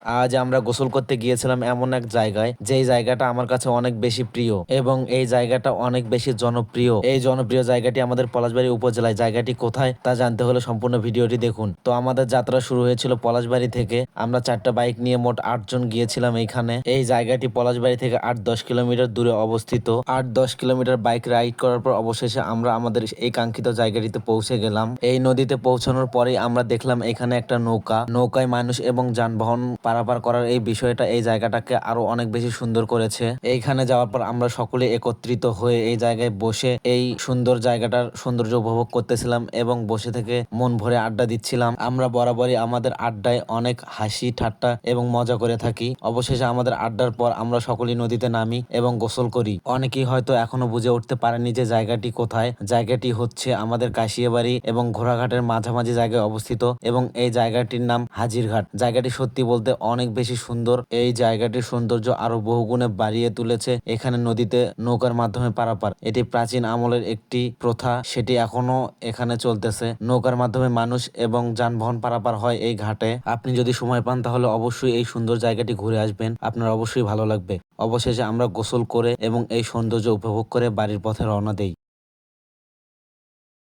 আজ আমরা গোসল করতে গিয়েছিলাম এমন এক জায়গায়, যেই জায়গাটা আমার কাছে অনেক বেশি প্রিয় এবং এই জায়গাটা অনেক বেশি জনপ্রিয়। এই জনপ্রিয় জায়গাটি আমাদের পলাশবাড়ি উপজেলায়। জায়গাটি কোথায় তা জানতে হলে সম্পূর্ণ ভিডিওটি দেখুন। তো আমাদের যাত্রা শুরু হয়েছিল পলাশবাড়ি থেকে। আমরা 4টা বাইক নিয়ে মোট 8 জন গিয়েছিলাম এইখানে। এই জায়গাটি পলাশবাড়ি থেকে 8-10 কিলোমিটার দূরে অবস্থিত। 8-10 কিলোমিটার বাইক রাইড করার পর অবশেষে আমরা আমাদের এই কাঙ্ক্ষিত জায়গাটিতে পৌঁছে গেলাম। এই নদীতে পৌঁছানোর পরেই আমরা দেখলাম এখানে একটা নৌকায় মানুষ এবং যানবাহন পারাপার করার এই বিষয়টা এই জায়গাটাকে আরো অনেক বেশি সুন্দর করেছে। এইখানে যাওয়ার পর আমরা সকলে একত্রিত হয়ে এই জায়গায় বসে এই সুন্দর জায়গাটার সৌন্দর্য উপভোগ করতেছিলাম এবং বসে থেকে মন ভরে আড্ডা দিচ্ছিলাম। আমরা বরাবরই আমাদের আড্ডায় অনেক হাসি ঠাট্টা এবং মজা করে থাকি। অবশেষে আমাদের আড্ডার পর আমরা সকলেই নদীতে নামি এবং গোসল করি। অনেকেই হয়তো এখনো বুঝে উঠতে পারেনি যে জায়গাটি কোথায়। জায়গাটি হচ্ছে আমাদের কাশিয়াবাড়ি এবং ঘোড়াঘাটের মাঝামাঝি জায়গায় অবস্থিত এবং এই জায়গাটির নাম হাজিরঘাট। জায়গাটি সত্যি বলতে অনেক বেশি সুন্দর। এই জায়গাটির সৌন্দর্য আরো বহুগুণে বাড়িয়ে তুলেছে এখানে নদীতে নৌকার মাধ্যমে পারাপার। এটি প্রাচীন আমলের একটি প্রথা, সেটি এখনো এখানে চলতেছে। নৌকার মাধ্যমে মানুষ এবং যানবাহন পারাপার হয় এই ঘাটে। আপনি যদি সময় পান তাহলে অবশ্যই এই সুন্দর জায়গাটি ঘুরে আসবেন, আপনার অবশ্যই ভালো লাগবে। অবশেষে আমরা গোসল করে এবং এই সৌন্দর্য উপভোগ করে বাড়ির পথে রওনা দেই।